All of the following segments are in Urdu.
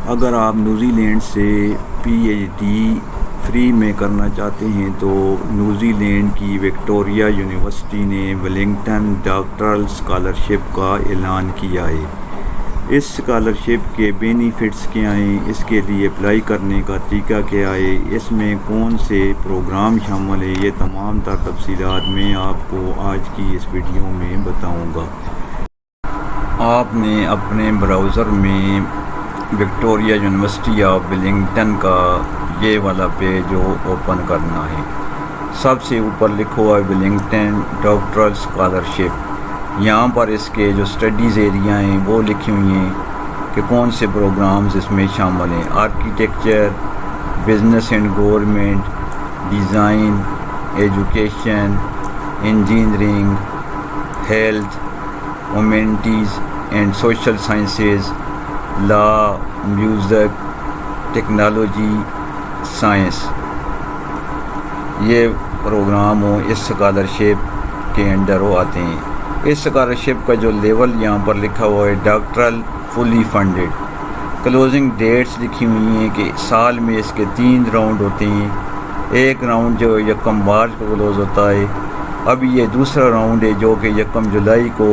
اگر آپ نیوزی لینڈ سے پی ایچ ڈی فری میں کرنا چاہتے ہیں تو نیوزی لینڈ کی وکٹوریہ یونیورسٹی نے ویلنگٹن ڈاکٹرل اسکالرشپ کا اعلان کیا ہے۔ اس اسکالرشپ کے بینیفٹس کیا ہیں، اس کے لیے اپلائی کرنے کا طریقہ کیا ہے، اس میں کون سے پروگرام شامل ہیں، یہ تمام تر تفصیلات میں آپ کو آج کی اس ویڈیو میں بتاؤں گا۔ آپ نے اپنے براؤزر میں وکٹوریہ یونیورسٹی آف ویلنگٹن کا یہ والا پیج اوپن کرنا ہے۔ سب سے اوپر لکھا ہوا ہے ویلنگٹن ڈاکٹرل اسکالرشپ۔ یہاں پر اس کے جو اسٹڈیز ایریا ہیں وہ لکھی ہوئی ہیں کہ کون سے پروگرامز اس میں شامل ہیں۔ Architecture, business and government, design, education, engineering, health, humanities and social sciences, law, music, technology, science, یہ پروگرام اس اسکالرشپ کے انڈر آتے ہیں۔ اس اسکالرشپ کا جو لیول یہاں پر لکھا ہوا ہے ڈاکٹرل فلی فنڈڈ۔ کلوزنگ ڈیٹس لکھی ہوئی ہیں کہ سال میں اس کے 3 راؤنڈ ہوتے ہیں۔ ایک راؤنڈ جو 1 مارچ کو کلوز ہوتا ہے، ابھی یہ دوسرا راؤنڈ ہے جو کہ 1 جولائی کو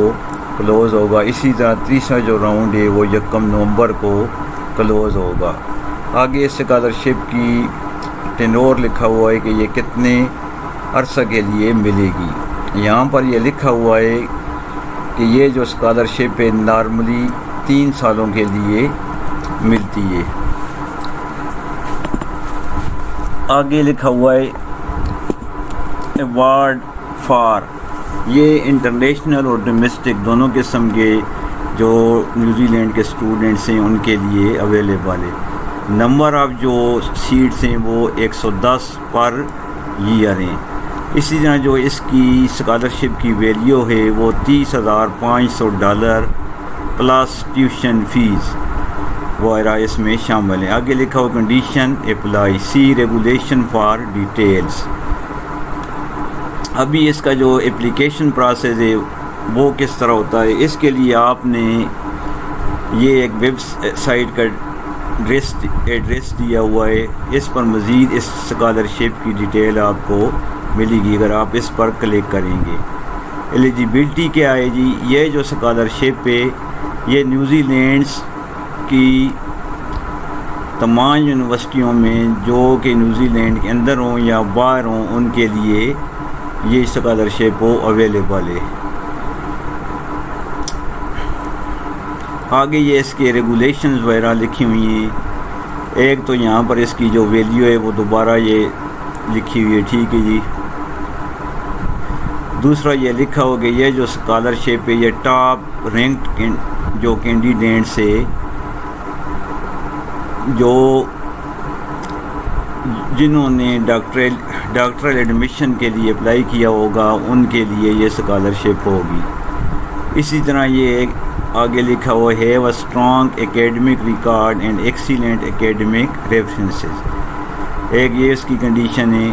کلوز ہوگا۔ اسی طرح تیسرا جو راؤنڈ ہے وہ 1 نومبر کو کلوز ہوگا۔ آگے اس اسکالرشپ کی ٹینور لکھا ہوا ہے کہ یہ کتنے عرصہ کے لیے ملے گی۔ یہاں پر یہ لکھا ہوا ہے کہ یہ جو اسکالرشپ ہے نارملی 3 سالوں کے لیے ملتی ہے۔ آگے لکھا ہوا ہے ایوارڈ فار، یہ انٹرنیشنل اور ڈومیسٹک دونوں قسم کے جو نیوزی لینڈ کے اسٹوڈنٹس ہیں ان کے لیے اویلیبل ہے۔ نمبر آف جو سیٹس ہیں وہ 110 پر ایئر ہیں۔ اسی طرح جو اس کی اسکالرشپ کی ویلیو ہے وہ $30,500 پلس ٹیوشن فیس وغیرہ اس میں شامل ہے۔ آگے لکھا ہوا condition apply, see regulation for details. ابھی اس کا جو اپلیکیشن پروسیس ہے وہ کس طرح ہوتا ہے، اس کے لیے آپ نے یہ ایک ویب سائٹ کا ایڈریس دیا ہوا ہے۔ اس پر مزید اس اسکالرشپ کی ڈیٹیل آپ کو ملے گی اگر آپ اس پر کلک کریں گے۔ ایلیجیبلٹی کیا ہے جی، یہ جو اسکالرشپ ہے یہ نیوزی لینڈس کی تمام یونیورسٹیوں میں جو کہ نیوزی لینڈ کے اندر ہوں یا باہر ہوں ان کے لیے یہ اسکالرشپ اویلیبل ہے۔ آگے یہ اس کے ریگولیشنز وغیرہ لکھی ہوئی ہیں۔ ایک تو یہاں پر اس کی جو ویلیو ہے وہ دوبارہ یہ لکھی ہوئی ہے، ٹھیک ہے جی۔ دوسرا یہ لکھا ہو کہ یہ جو اسکالرشپ ہے یہ ٹاپ رینکڈ جو کینڈیڈیٹس ہے جو جنہوں نے ڈاکٹرل ایڈمیشن کے لیے اپلائی کیا ہوگا ان کے لیے یہ اسکالرشپ ہوگی۔ اسی طرح یہ آگے لکھا ہوا ہے have a strong academic record and excellent academic references, ایک یہ اس کی کنڈیشن ہے۔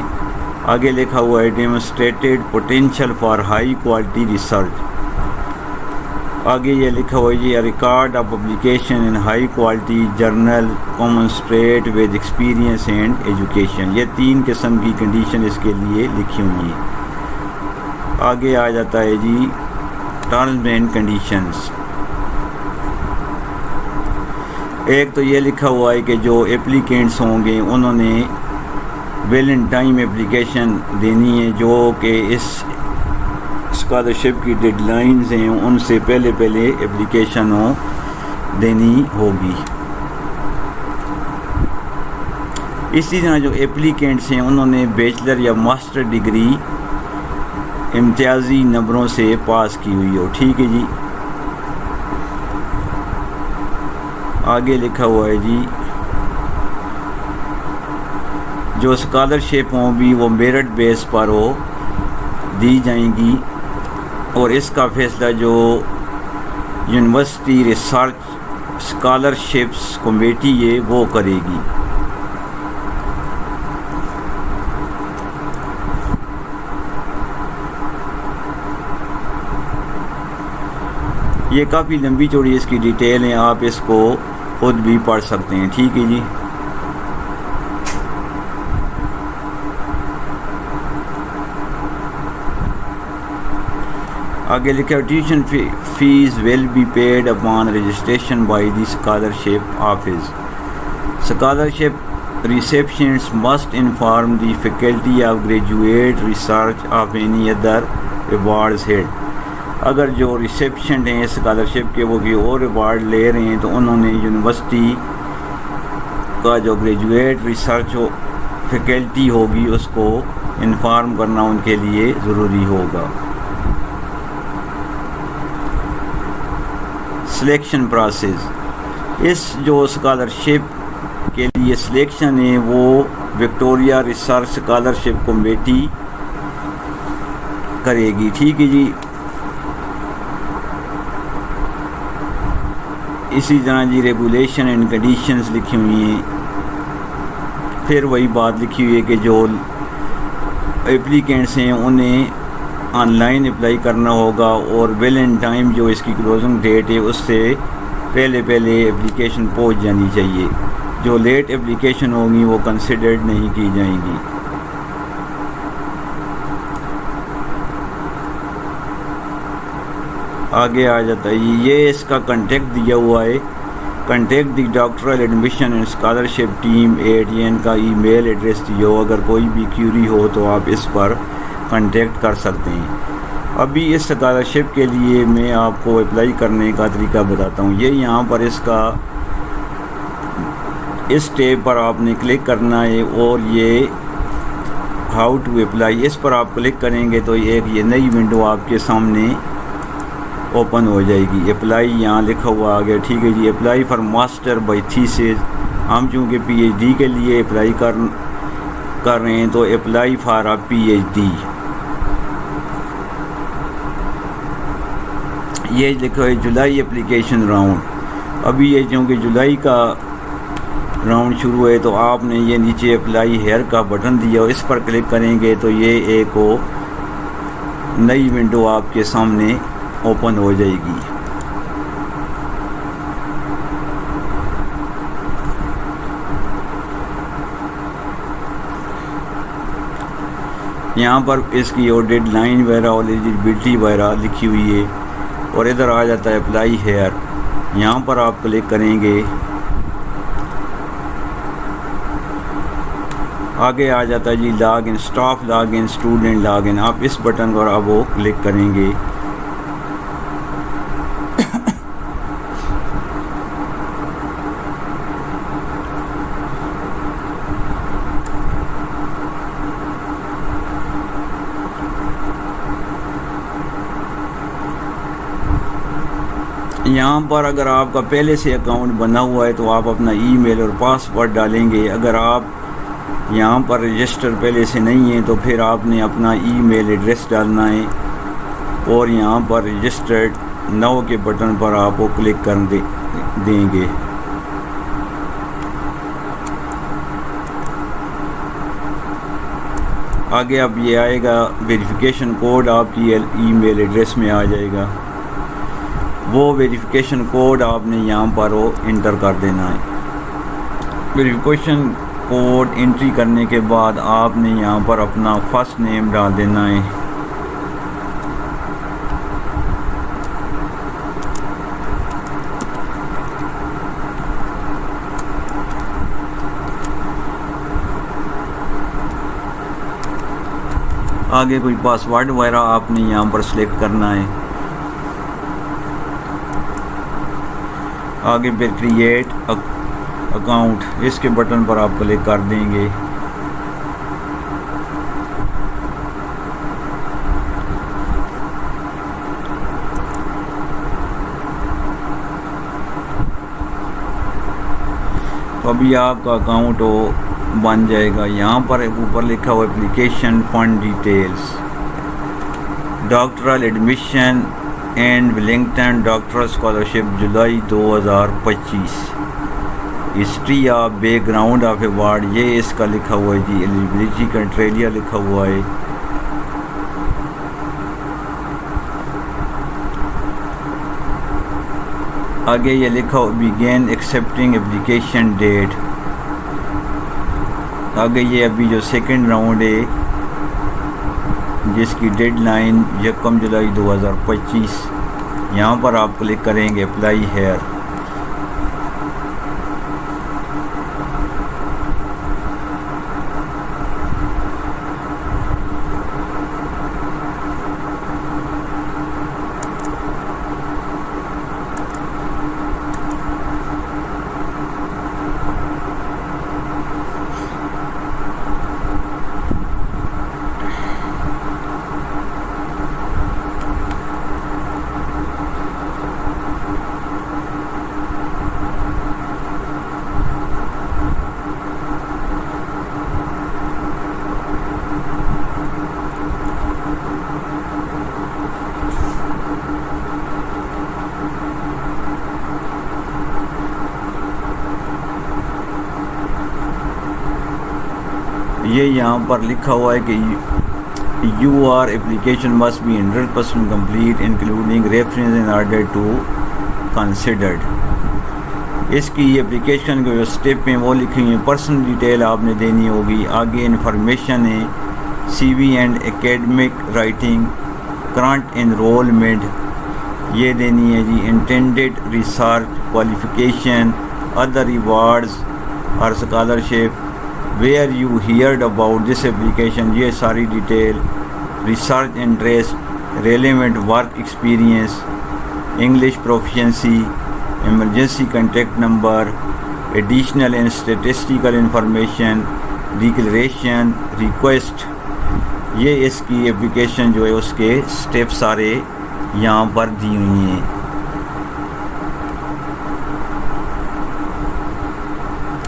آگے لکھا ہوا ہے demonstrated potential for high quality research. آگے یہ لکھا ہوا ہے یہ record of publication in high quality journal commensurate with experience and education, یہ 3 قسم کی کنڈیشن اس کے لیے لکھی ہوئی ہیں۔ آگے آ جاتا ہے جی ٹرمز اینڈ کنڈیشنز۔ ایک تو یہ لکھا ہوا ہے کہ جو اپلیکینٹس ہوں گے انہوں نے ویلن ٹائم اپلیکیشن دینی ہے، جو کہ اس اسکالرشپ کی ڈیڈ لائنز ہیں ان سے پہلے اپلیکیشن دینی ہوگی۔ اسی طرح جو اپلیکینٹس ہیں انہوں نے بیچلر یا ماسٹر ڈگری امتیازی نمبروں سے پاس کی ہوئی ہو، ٹھیک ہے جی۔ آگے لکھا ہوا ہے جی جو اسکالرشپ ہوں بھی وہ میرٹ بیس پر دی جائیں گی اور اس کا فیصلہ جو یونیورسٹی ریسرچ اسکالرشپس کمیٹی ہے وہ کرے گی۔ یہ کافی لمبی چوڑی اس کی ڈیٹیل ہیں، آپ اس کو خود بھی پڑھ سکتے ہیں. ٹھیک ہے جی. آگے لکھا ہے tuition fee will be paid upon registration by the scholarship office. Scholarship recipients must inform the faculty of graduate research of any other awards held. اگر جو ریسیپشنٹ ہیں اسکالرشپ کے وہ بھی اور ایوارڈ لے رہے ہیں تو انہوں نے یونیورسٹی کا جو گریجویٹ ریسرچ فیکلٹی ہوگی اس کو انفارم کرنا ان کے لیے ضروری ہوگا. Selection process. اس جو اسکالرشپ کے لیے سلیکشن ہے وہ وکٹوریہ ریسرچ اسکالرشپ کمیٹی کرے گی. ٹھیک ہے جی. اسی طرح جی ریگولیشن اینڈ کنڈیشنز لکھی ہوئی ہیں. پھر وہی بات لکھی ہوئی ہے کہ جو اپلیکینٹس ہیں انہیں آن لائن اپلائی کرنا ہوگا اور ویل ان ٹائم جو اس کی کلوزنگ ڈیٹ ہے اس سے پہلے اپلیکیشن پہنچ جانی چاہیے. جو لیٹ اپلیکیشن ہوگی وہ کنسیڈرڈ نہیں کی جائیں گی. آگے آ جاتا ہے یہ اس کا کنٹیکٹ دیا ہوا ہے. Contact the doctoral admission and scholarship team at. یہ ان کا ای میل ایڈریس دیا ہو. اگر کوئی بھی کیوری ہو تو آپ اس پر کنٹیکٹ کر سکتے ہیں. ابھی اس اسکالرشپ کے لیے میں آپ کو اپلائی کرنے کا طریقہ بتاتا ہوں. یہ یہاں پر اس ٹیب پر آپ نے کلک کرنا ہے اور یہ ہاؤ ٹو اپلائی اس پر آپ کلک کریں گے تو یہ نئی ونڈو آپ کے سامنے اوپن ہو جائے گی. اپلائی یہاں لکھا ہوا آ گیا. ٹھیک ہے جی. Apply for master by thesis. ہم چونکہ پی ایچ ڈی کے لیے اپلائی کر رہے ہیں تو apply for a P H D. یہ لکھا ہے جولائی اپلیکیشن راؤنڈ. ابھی یہ چونکہ جولائی کا راؤنڈ شروع ہے تو آپ نے یہ نیچے اپلائی ہیئر کا بٹن دیا. اس پر کلک کریں گے تو یہ ایک نئی ونڈو آپ کے سامنے اوپن ہو جائے گی. یہاں پر اس کی اور ڈیڈ لائن وغیرہ اور ایلیجیبلٹی وغیرہ لکھی ہوئی ہے اور ادھر آ جاتا ہے اپلائی ہیئر. یہاں پر آپ کلک کریں گے. آگے آ جاتا ہے جی log in staff log in student log in. آپ اس بٹن پر اب وہ کلک کریں گے. یہاں پر اگر آپ کا پہلے سے اکاؤنٹ بنا ہوا ہے تو آپ اپنا ای میل اور پاسورڈ ڈالیں گے. اگر آپ یہاں پر رجسٹر پہلے سے نہیں ہیں تو پھر آپ نے اپنا ای میل ایڈریس ڈالنا ہے اور یہاں پر رجسٹرڈ نو کے بٹن پر آپ کو کلک کر دیں گے. آگے اب یہ آئے گا ویریفیکیشن کوڈ آپ کی ای میل ایڈریس میں آ جائے گا. وہ ویریفیکیشن کوڈ آپ نے یہاں پر وہ انٹر کر دینا ہے. ویریفیکیشن کوڈ انٹری کرنے کے بعد آپ نے یہاں پر اپنا فرسٹ نیم ڈال دینا ہے. آگے کوئی پاسورڈ وغیرہ آپ نے یہاں پر سلیکٹ کرنا ہے. آگے پھر کریٹ اکاؤنٹ اس کے بٹن پر آپ کلک کر دیں گے. تو ابھی آپ کا اکاؤنٹ بن جائے گا. یہاں پر اوپر لکھا ہوا application fund details doctoral admission and Wellington doctoral scholarship July 2025. History of back ground of award یہ اس کا لکھا ہوا ہے جی. ایلیجیبلٹی کرائٹیریا لکھا ہوا ہے. آگے یہ لکھا ہو begin accepting application date. آگے یہ ابھی جو سیکنڈ راؤنڈ ہے جس کی ڈیڈ لائن 1 جولائی 2025، یہاں پر آپ کلک کریں گے اپلائی ہیئر. یہ یہاں پر لکھا ہوا ہے کہ your application must be 100% complete including reference in order to considered. اس کی اپلیکیشن کے جو اسٹیپ ہیں وہ لکھی ہوئی ہیں. پرسنل ڈیٹیل آپ نے دینی ہوگی. آگے انفارمیشن ہے C V and academic writing, current enrolment یہ دینی ہے جی. Intended research qualification, other rewards اور scholarship, where you heard about this application یہ ساری detail, research interest, relevant work experience, English proficiency, emergency contact number, additional and statistical information, declaration, request. یہ اس کی اپلیکیشن جو ہے اس کے اسٹیپ سارے یہاں پر دی ہوئی ہیں.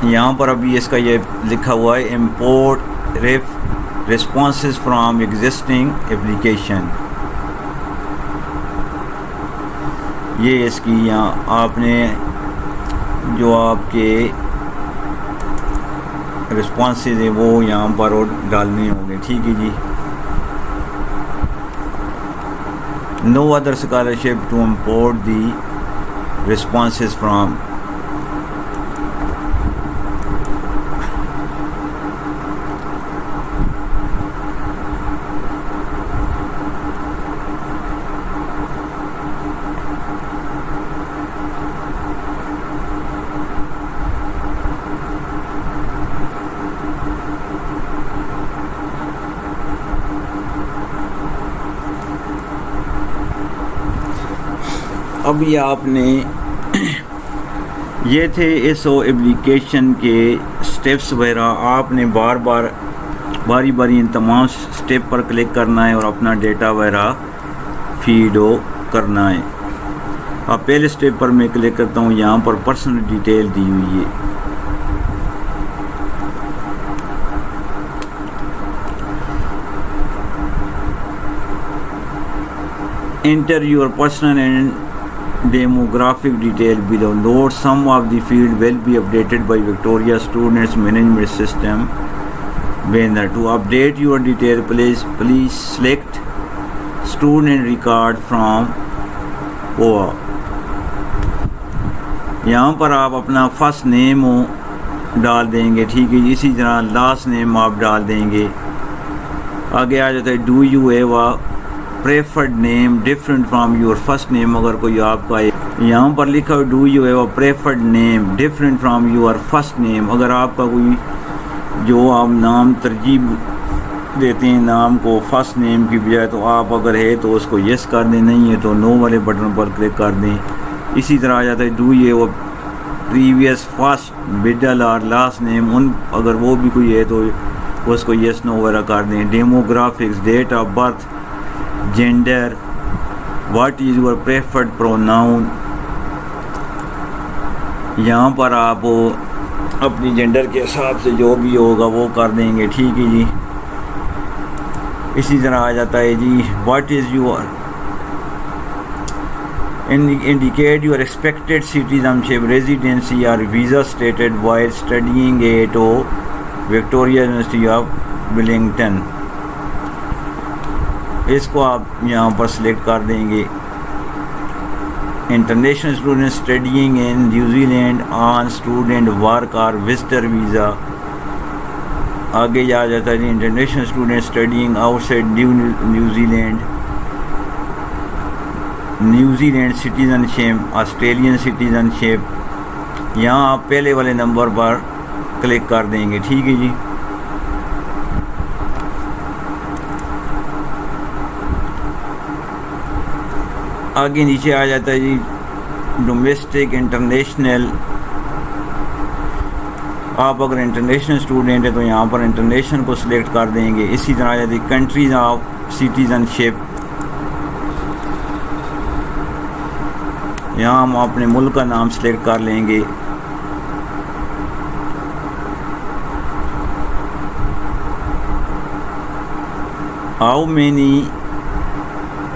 یہاں پر ابھی اس کا یہ لکھا ہوا ہے import responses from existing application. یہ اس کی یہاں آپ نے جو آپ کے رسپانسز ہیں وہ یہاں پر ڈالنے ہوں گے. ٹھیک ہے جی. No other scholarship to import the responses from. اب یہ آپ نے یہ تھے اس اپلیکیشن کے سٹیپس وغیرہ. آپ نے باری باری ان تمام سٹیپ پر کلک کرنا ہے اور اپنا ڈیٹا وغیرہ فیڈ کرنا ہے. اب پہلے سٹیپ پر میں کلک کرتا ہوں. یہاں پر پرسنل ڈیٹیل دی ہوئی ہے. Enter your personal and demographic detail below. Note some of the field will be updated by Victoria Students Management System banner. To update your detail, please select student record from OA. یہاں پر آپ اپنا فرسٹ نیم ڈال دیں گے. ٹھیک ہے. اسی طرح لاسٹ نیم آپ ڈال دیں گے. آگے آ جاتا ہے do you have a preferred name different from your first name. اگر کوئی آپ کا یہاں پر لکھا who do you have a preferred name different from your first name. اگر آپ کا کوئی جو آپ نام ترجیح دیتے ہیں نام کو فرسٹ نیم کی بجائے تو آپ اگر ہے تو اس کو یس کر دیں، نہیں ہے تو نو والے بٹن پر کلک کر دیں. اسی طرح آ جاتا ہے do you have previous first middle اور لاسٹ نیم. اگر وہ بھی کوئی ہے تو اس کو یس نو وغیرہ کر دیں. Demographics, date of birth, gender, what is your preferred pronoun. یہاں پر آپ اپنی جینڈر کے حساب سے جو بھی ہوگا وہ کر دیں گے. ٹھیک ہے جی. اسی طرح آ جاتا ہے جی what is your indicate your expected citizenship, residency or visa stated while studying at Victoria University of Wellington. اس کو آپ یہاں پر سلیکٹ کر دیں گے. International student studying in New Zealand on student work اور وزٹر ویزا. آگے جا جاتا ہے جی international student studying outside New Zealand, New Zealand citizenship, Australian citizenship. یہاں آپ پہلے والے نمبر پر کلک کر دیں گے, ٹھیک ہے جی. آگے نیچے آ جاتا ہے جی ڈومیسٹک انٹرنیشنل. آپ اگر انٹرنیشنل اسٹوڈنٹ ہے تو یہاں پر انٹرنیشنل کو سلیکٹ کر دیں گے. اسی طرح آ جاتی ہے کنٹریز آف سٹیزن شپ. یہاں ہم اپنے ملک کا نام سلیکٹ کر لیں گے. How many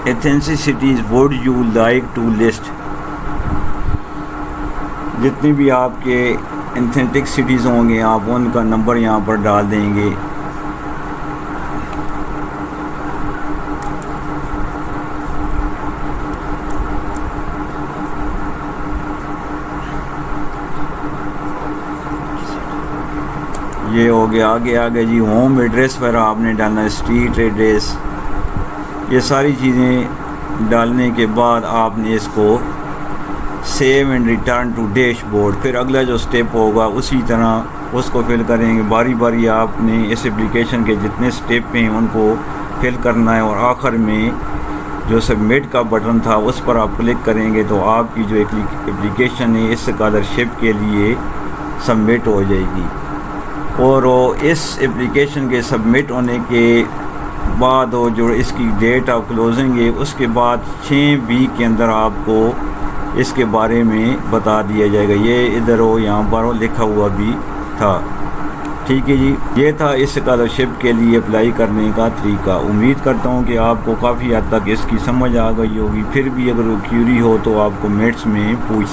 ethnicities would you like to list. جتنے بھی آپ کے ایتھنٹک سٹیز ہوں گے آپ ان کا نمبر یہاں پر ڈال دیں گے. یہ ہو گیا. آگے جی ہوم ایڈریس پر آپ نے ڈالنا ہے اسٹریٹ ایڈریس. یہ ساری چیزیں ڈالنے کے بعد آپ نے اس کو save and return two dash board. پھر اگلا جو سٹیپ ہوگا اسی طرح اس کو فل کریں گے. باری باری آپ نے اس اپلیکیشن کے جتنے سٹیپ ہیں ان کو فل کرنا ہے, اور آخر میں جو سبمٹ کا بٹن تھا اس پر آپ کلک کریں گے تو آپ کی جو اپلیکیشن ہے اس اسکالرشپ کے لیے سبمٹ ہو جائے گی. اور اس اپلیکیشن کے سبمٹ ہونے کے بعد جو اس کی ڈیٹ آف کلوزنگ ہے اس کے بعد 6 ویک کے اندر آپ کو اس کے بارے میں بتا دیا جائے گا. یہ ادھر یہاں پر لکھا ہوا بھی تھا, ٹھیک ہے جی. یہ تھا اس اسکالرشپ کے لیے اپلائی کرنے کا طریقہ. امید کرتا ہوں کہ آپ کو کافی حد تک اس کی سمجھ آ گئی ہوگی. پھر بھی اگر کیوری ہو تو آپ کو میٹس میں پوچھ